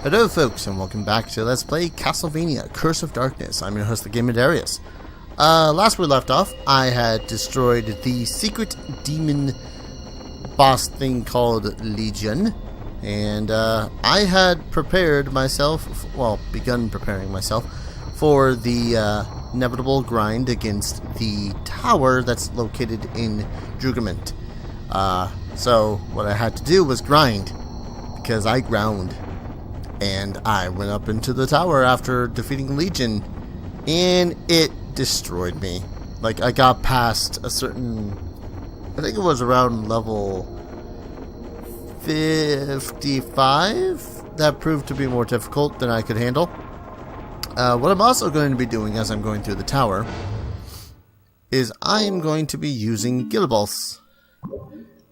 Hello folks, and welcome back to Let's Play Castlevania, Curse of Darkness. I'm your host, the Gamer Darius. Last we left off, I had destroyed the secret demon boss thing called Legion, and I had prepared myself, begun preparing myself for the inevitable grind against the tower that's located in Drugament. So what I had to do was grind, because I ground. And I went up into the tower after defeating Legion, and it destroyed me. Like, I got past a certain, I think it was around level 55. That proved to be more difficult than I could handle. What I'm also going to be doing as I'm going through the tower is I am going to be using Gilballs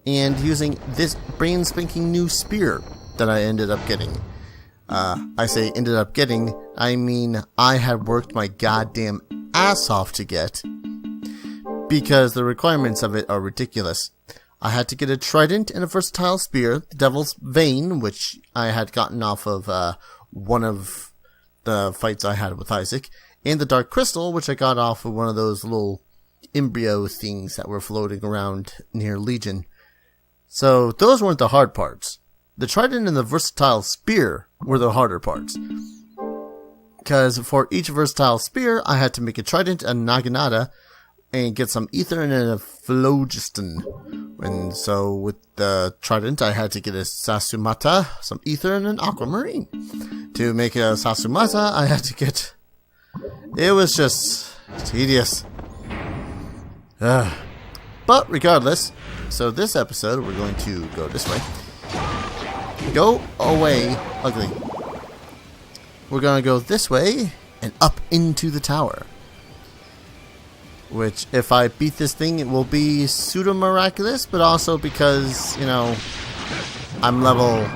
and using this brand spanking new spear that I ended up getting. I say ended up getting, I mean I had worked my goddamn ass off to get, because the requirements of it are ridiculous. I had to get a trident and a versatile spear, the Devil's Vein, which I had gotten off of one of the fights I had with Isaac, and the Dark Crystal, which I got off of one of those little embryo things that were floating around near Legion. So those weren't the hard parts. The trident and the versatile spear were the harder parts. Because for each versatile spear, I had to make a trident, a naginata, and get some ether and a phlogiston. And so with the trident, I had to get a sasumata, some ether, and an aquamarine. To make a sasumata, I had to get... It was just tedious. But regardless, so this episode, we're going to go this way. Go away, ugly. We're gonna go this way and up into the tower. Which, if I beat this thing, it will be pseudo-miraculous, but also because, you know, I'm level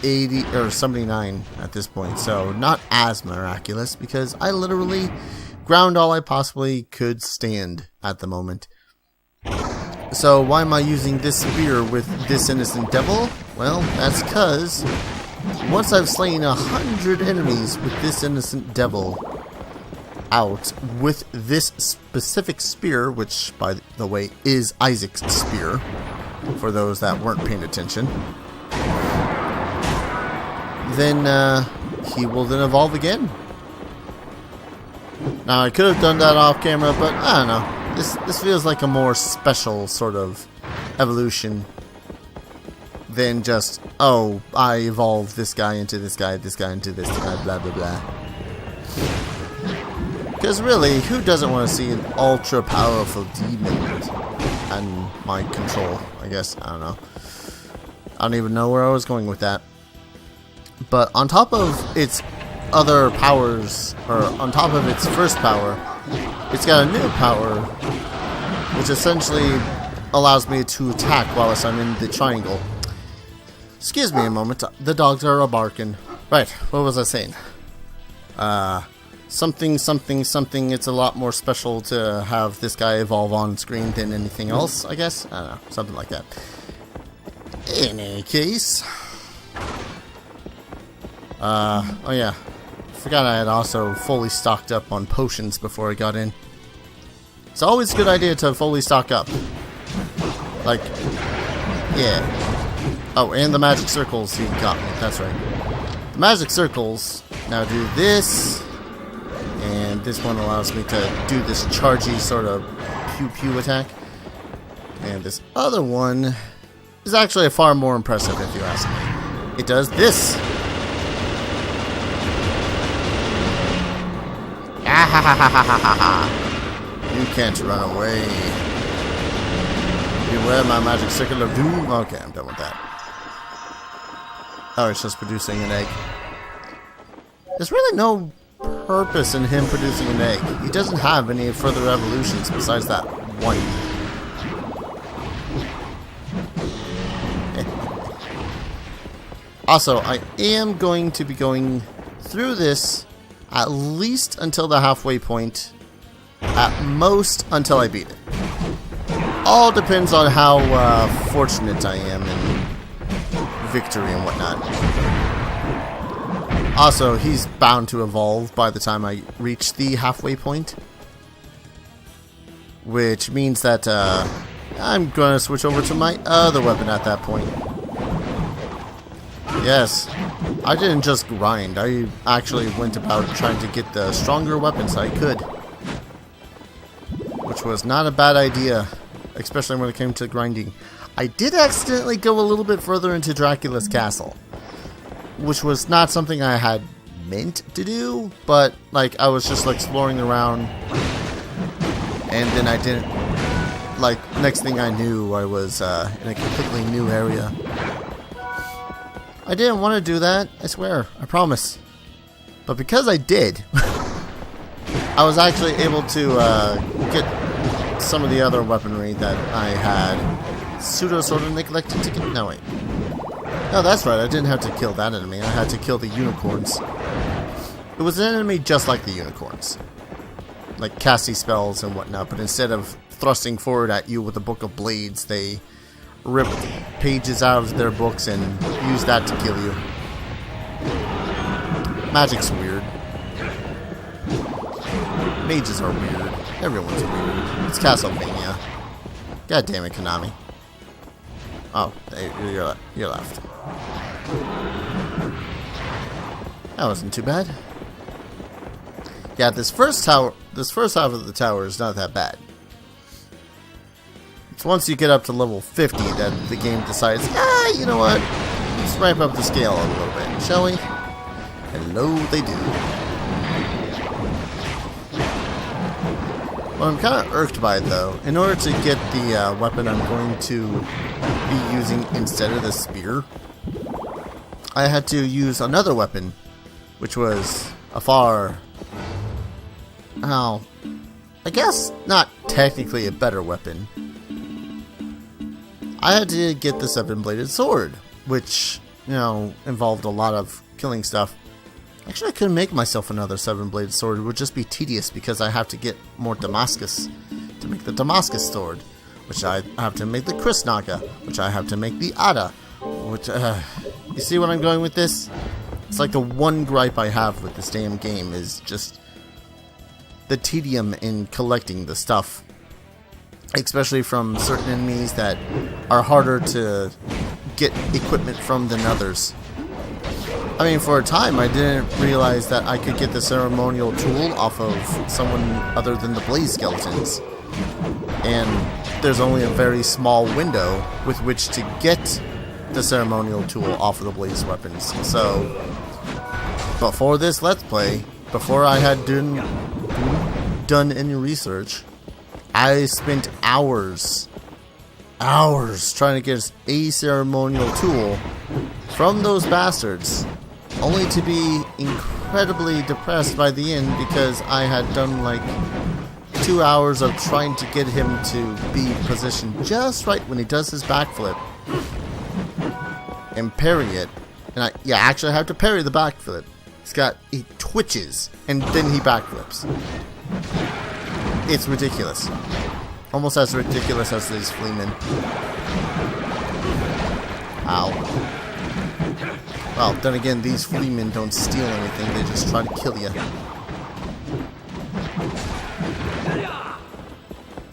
80 or 79 at this point, so not as miraculous, because I literally ground all I possibly could stand at the moment. So why am I using this spear with this innocent devil? Well, that's because once I've slain 100 enemies with this innocent devil out with this specific spear, which by the way is Isaac's spear, for those that weren't paying attention, then he will then evolve again. Now I could have done that off camera, but I don't know. This feels like a more special sort of evolution than just, oh, I evolved this guy into this guy into this guy, blah blah blah. Because really, who doesn't want to see an ultra powerful demon and my control? I guess, I don't know. I don't even know where I was going with that. But on top of its other powers, or on top of its first power, it's got a new power, which essentially allows me to attack whilst I'm in the triangle. Excuse me a moment, the dogs are a-barking. Right, what was I saying? Something, it's a lot more special to have this guy evolve on screen than anything else, I guess? I don't know, something like that. In any case... oh yeah. Forgot I had also fully stocked up on potions before I got in. It's always a good idea to fully stock up. Like, yeah. Oh, and the magic circles you got me. That's right. The magic circles now do this, and this one allows me to do this chargey sort of pew-pew attack. And this other one is actually far more impressive, if you ask me. It does this. You can't run away. Beware my magic circle of doom. Okay, I'm done with that. Oh, it's just producing an egg. There's really no purpose in him producing an egg. He doesn't have any further evolutions besides that one. Also, I am going to be going through this at least until the halfway point, at most until I beat it. All depends on how fortunate I am in victory and whatnot. Also, he's bound to evolve by the time I reach the halfway point. Which means that I'm going to switch over to my other weapon at that point. Yes, I didn't just grind. I actually went about trying to get the stronger weapons I could. Which was not a bad idea, especially when it came to grinding. I did accidentally go a little bit further into Dracula's castle, which was not something I had meant to do, but like I was just like exploring around, and then I didn't, like, next thing I knew I was in a completely new area. I didn't want to do that, I swear, I promise. But because I did, I was actually able to get some of the other weaponry that I had sort of neglected to get. No, wait. No, that's right, I didn't have to kill that enemy. I had to kill the unicorns. It was an enemy just like the unicorns. Like casting spells and whatnot, but instead of thrusting forward at you with a book of blades, they ripped pages out of their books and used that to kill you. Magic's weird. Mages are weird. Everyone's weird. It's Castlevania. God damn it, Konami. Oh, you're left. That wasn't too bad. Yeah, this first half of the tower is not that bad. It's once you get up to level 50 that the game decides, you know what? Let's ramp up the scale a little bit, shall we? Hello, they do. What I'm kind of irked by, though, in order to get the weapon I'm going to be using instead of the spear, I had to use another weapon, which was a far... Oh, I guess not technically a better weapon. I had to get the 7-bladed sword, which, you know, involved a lot of killing stuff. Actually, I couldn't make myself another 7-bladed sword. It would just be tedious because I have to get more Damascus to make the Damascus sword, which I have to make the Kristnaga, which I have to make the Ada, which, you see what I'm going with this? It's like the one gripe I have with this damn game is just the tedium in collecting the stuff, especially from certain enemies that are harder to get equipment from than others. I mean, for a time I didn't realize that I could get the ceremonial tool off of someone other than the blaze skeletons, and there's only a very small window with which to get the ceremonial tool off of the blaze weapons. So before this Let's Play, before I had done any research, I spent hours trying to get a ceremonial tool from those bastards, only to be incredibly depressed by the end because I had done like 2 hours of trying to get him to be positioned just right when he does his backflip and parry it. And I actually have to parry the backflip. He twitches and then he backflips. It's ridiculous. Almost as ridiculous as these fleamen. Ow. Well, then again, these fleamen don't steal anything, they just try to kill you.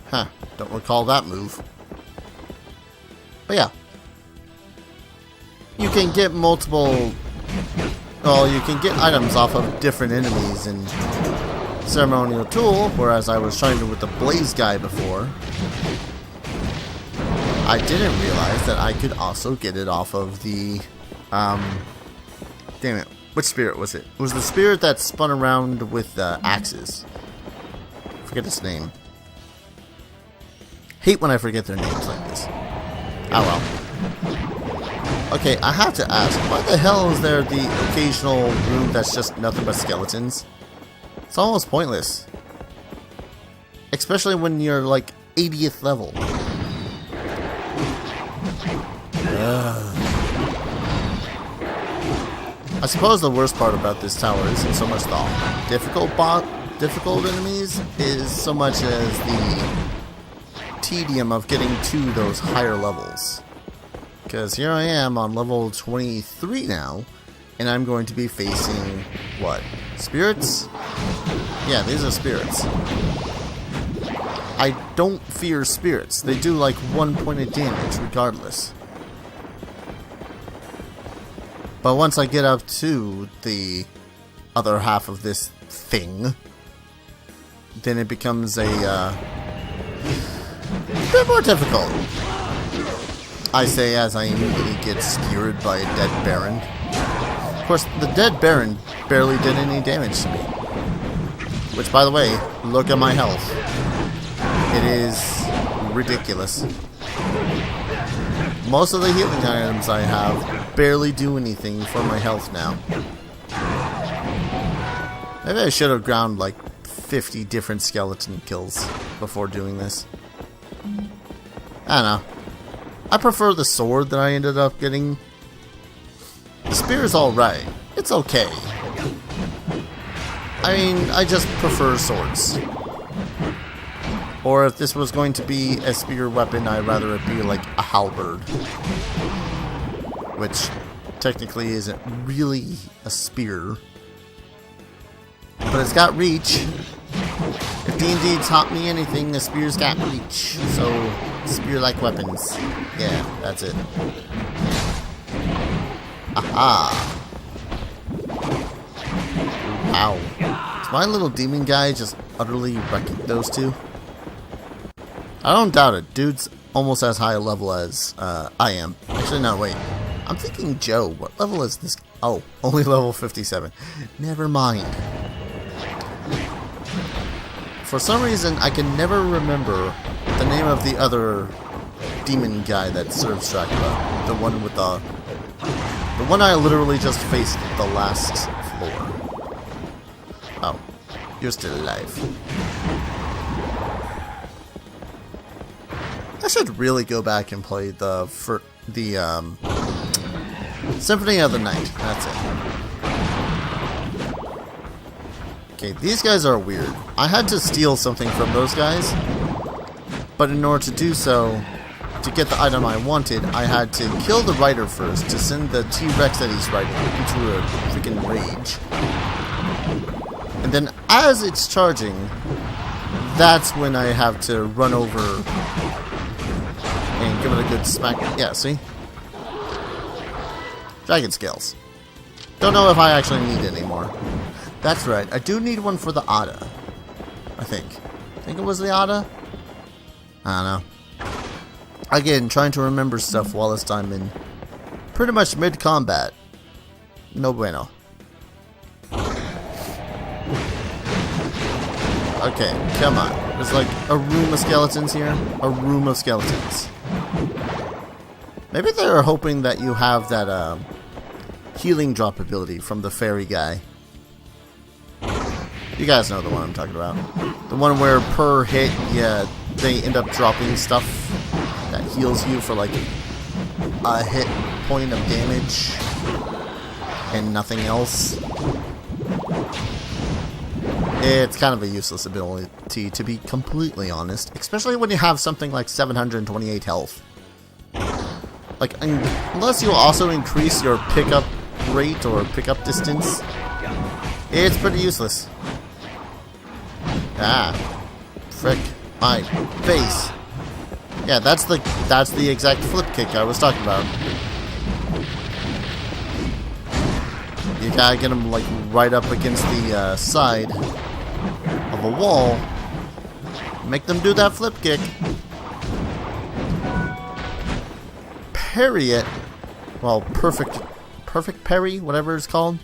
Huh, don't recall that move. But yeah. You can get multiple... Well, you can get items off of different enemies and ceremonial tool, whereas I was trying to with the blaze guy before. I didn't realize that I could also get it off of the damn it, which spirit was it? It was the spirit that spun around with axes. Forget its name. Hate when I forget their names like this. Oh well. Okay, I have to ask, why the hell is there the occasional room that's just nothing but skeletons? It's almost pointless. Especially when you're like 80th level. I suppose the worst part about this tower isn't so much the difficult enemies, is so much as the tedium of getting to those higher levels. Because here I am on level 23 now, And I'm going to be facing, what? Spirits? Yeah, these are spirits. I don't fear spirits. They do like 1 point of damage regardless. But once I get up to the other half of this thing, then it becomes a bit more difficult. I say as I immediately get skewered by a dead Baron. Of course, the dead Baron barely did any damage to me. Which, by the way, look at my health. It is ridiculous. Most of the healing items I have barely do anything for my health now. Maybe I should have ground like 50 different skeleton kills before doing this. I don't know. I prefer the sword that I ended up getting. The spear is alright. It's okay. I mean, I just prefer swords. Or if this was going to be a spear weapon, I'd rather it be like a halberd. Which technically isn't really a spear. But it's got reach. If D&D taught me anything, the spear's got reach. So, spear-like weapons. Yeah, that's it. Aha! Wow. Is my little demon guy just utterly wrecking those two? I don't doubt it. Dude's almost as high a level as I am. Actually, no, wait. I'm thinking Joe. What level is this? Oh, only level 57. Never mind. For some reason, I can never remember the name of the other demon guy that serves Dracula. The one with the one I literally just faced the last floor. Oh, you're still alive. I should really go back and play the Symphony of the Night. That's it. Okay, these guys are weird. I had to steal something from those guys, but in order to do so, to get the item I wanted, I had to kill the rider first to send the T-Rex that he's riding into a freaking rage. And then as it's charging, that's when I have to run over and give it a good smack. Yeah, see? Dragon scales. Don't know if I actually need any more. That's right, I do need one for the Ada. I think it was the Ada? I don't know. Again, trying to remember stuff whilst I'm in pretty much mid-combat. No bueno. Okay, come on. There's like a room of skeletons here. A room of skeletons. Maybe they're hoping that you have that healing drop ability from the fairy guy. You guys know the one I'm talking about. The one where per hit, yeah, they end up dropping stuff that heals you for like a hit point of damage and nothing else. It's kind of a useless ability, to be completely honest, especially when you have something like 728 health. Like, unless you also increase your pickup rate or pickup distance, it's pretty useless. Ah, frick my face. Yeah, that's the exact flip kick I was talking about. You gotta get them like right up against the side of a wall. Make them do that flip kick. Parry it. Well, perfect parry, whatever it's called.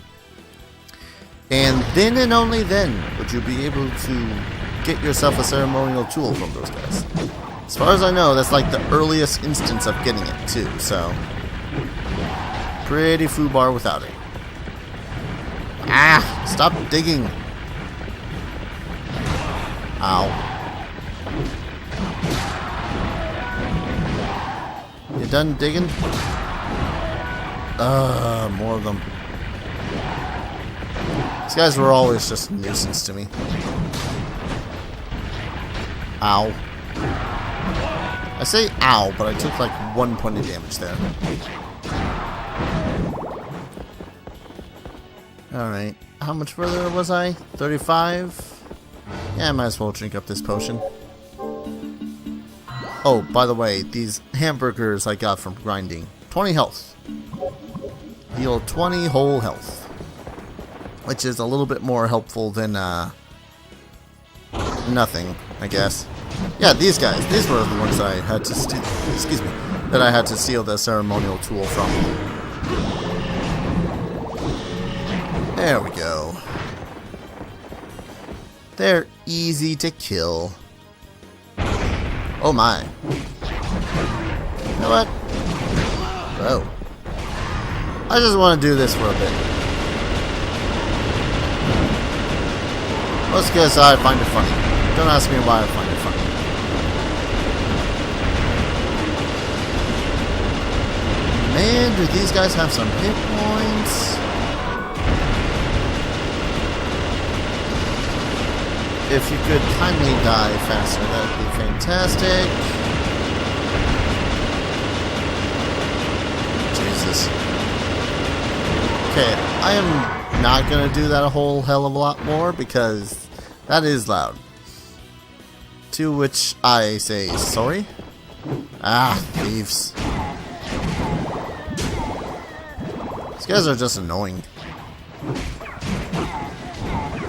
And then and only then would you be able to get yourself a ceremonial tool from those guys. As far as I know, that's like the earliest instance of getting it too, so pretty foobar without it. Ah! Stop digging! Ow. You done digging? More of them. These guys were always just a nuisance to me. Ow. I say ow, but I took like 1 point of damage there. Alright. How much further was I? 35? Yeah, I might as well drink up this potion. Oh, by the way, these hamburgers I got from grinding. 20 health. Heal 20 whole health. Which is a little bit more helpful than, nothing, I guess. Yeah, these guys. These were the ones that I had to steal. Excuse me. That I had to steal the ceremonial tool from. There we go. They're easy to kill. Oh my. You know what? Oh. I just want to do this for a bit. Let's guess I find it funny. Don't ask me why I find it funny. Man, do these guys have some hit points? If you could kindly die faster, that would be fantastic. Jesus. Okay, I am not going to do that a whole hell of a lot more because that is loud. To which I say sorry. Ah, thieves. These guys are just annoying.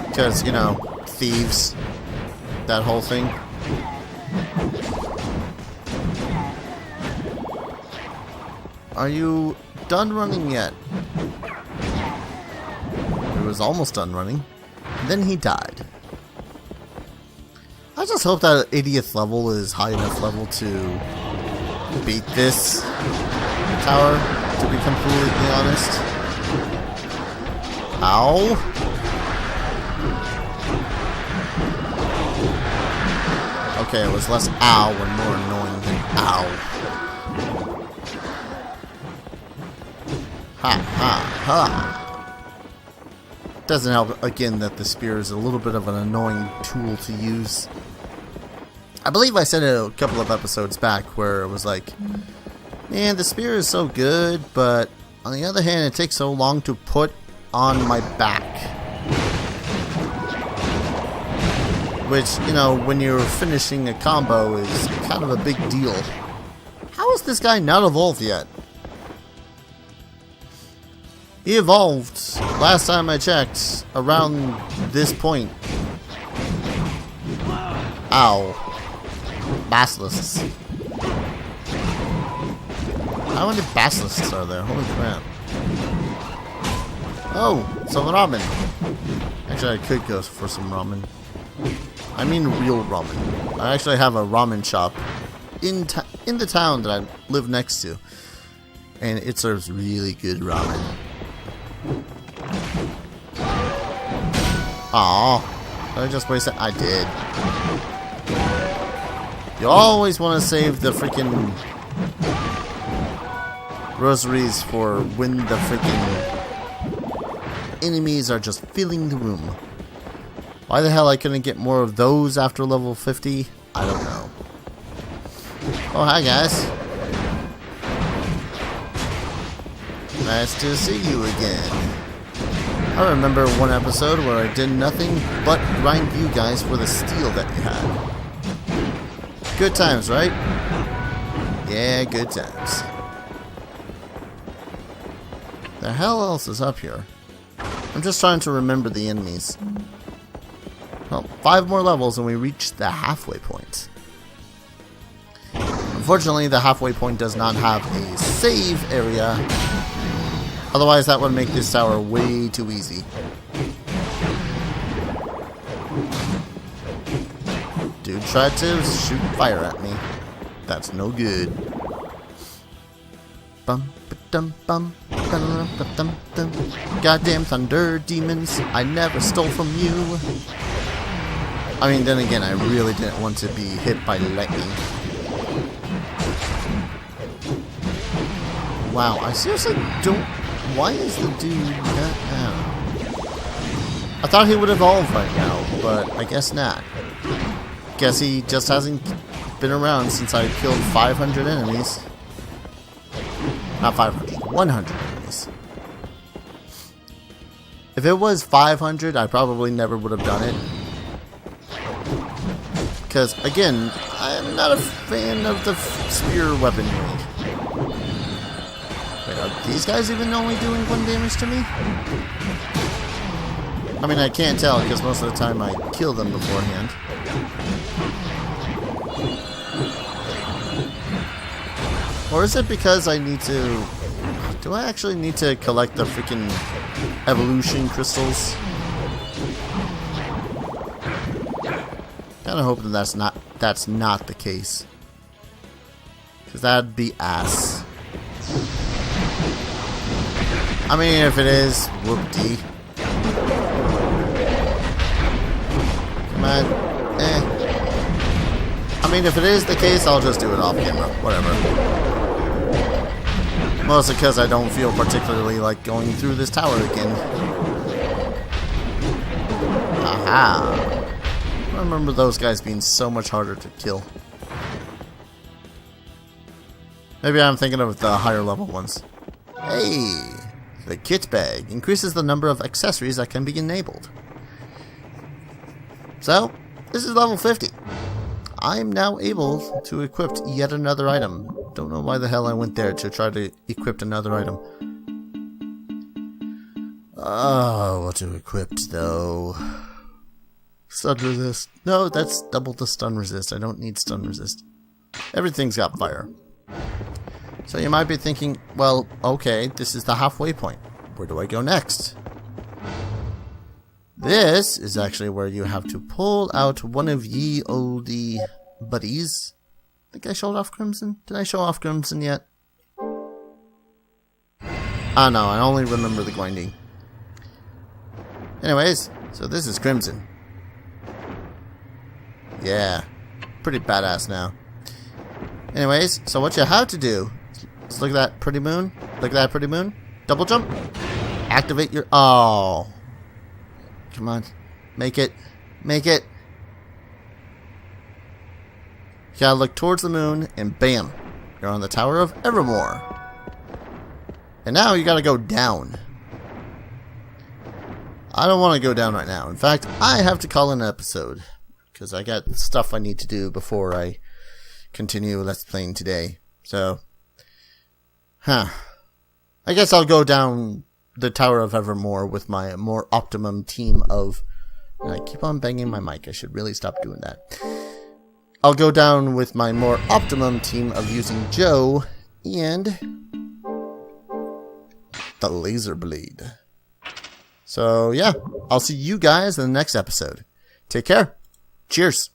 Because, you know, thieves. That whole thing. Are you done running yet? He was almost done running. Then he died. I just hope that 80th level is high enough level to beat this tower, to be completely honest. Ow. Okay, it was less ow and more annoying than ow. Ha ha ha. Doesn't help again that the spear is a little bit of an annoying tool to use. I believe I said it a couple of episodes back where it was like, man, the spear is so good, but on the other hand, it takes so long to put on my back. Which, you know, when you're finishing a combo is kind of a big deal. How is this guy not evolved yet? He evolved, last time I checked, around this point. Ow. Basilisks. How many basilisks are there? Holy crap. Oh, some ramen. Actually, I could go for some ramen. I mean real ramen. I actually have a ramen shop in the town that I live next to. And it serves really good ramen. Aw. Did I just waste it? I did. You always want to save the freaking rosaries for when the freaking enemies are just filling the room. Why the hell I couldn't get more of those after level 50? I don't know. Oh, hi guys. Nice to see you again. I remember one episode where I did nothing but grind you guys for the steel that you had. Good times, right? Yeah, good times. The hell else is up here? I'm just trying to remember the enemies. Well, 5 more levels and we reach the halfway point. Unfortunately, the halfway point does not have a save area. Otherwise, that would make this tower way too easy. Dude tried to shoot fire at me. That's no good. Bum ba-dum bum ba-dum dum. Goddamn thunder demons! I never stole from you. I mean, then again, I really didn't want to be hit by lightning. Wow, I seriously don't. Why is the dude not now? I thought he would evolve right now, but I guess not. Guess he just hasn't been around since I killed 500 enemies. Not 500, 100 enemies. If it was 500, I probably never would have done it. Because, again, I'm not a fan of the spear weaponry. Wait, are these guys even only doing 1 damage to me? I mean, I can't tell because most of the time I kill them beforehand. Or is it because I need to... Do I actually need to collect the freaking evolution crystals? Kinda hoping that's not the case. Because that'd be ass. I mean, if it is, whoop-dee. Come on. I mean, if it is the case, I'll just do it off camera. Whatever. Mostly because I don't feel particularly like going through this tower again. Aha. I remember those guys being so much harder to kill. Maybe I'm thinking of the higher level ones. Hey! The kit bag increases the number of accessories that can be enabled. So, this is level 50. I am now able to equip yet another item. Don't know why the hell I went there to try to equip another item. Oh, what to equip though? Stun resist. No, that's double the stun resist. I don't need stun resist. Everything's got fire. So you might be thinking, well, okay, this is the halfway point. Where do I go next? This is actually where you have to pull out one of ye oldie buddies. I think I showed off Crimson. Did I show off Crimson yet? Oh no, I only remember the grinding. Anyways, so this is Crimson. Yeah, pretty badass now. Anyways, so what you have to do is look at that pretty moon. Look at that pretty moon. Double jump. Activate your... Oh. Come on. Make it. Make it. You gotta look towards the moon, and bam. You're on the Tower of Evermore. And now you gotta go down. I don't want to go down right now. In fact, I have to call an episode. Because I got stuff I need to do before I continue Let's Playing today. So, I guess I'll go down the Tower of Evermore with my more optimum team of... And I keep on banging my mic. I should really stop doing that. I'll go down with my more optimum team of using Joe and the laser blade. So, yeah. I'll see you guys in the next episode. Take care. Cheers.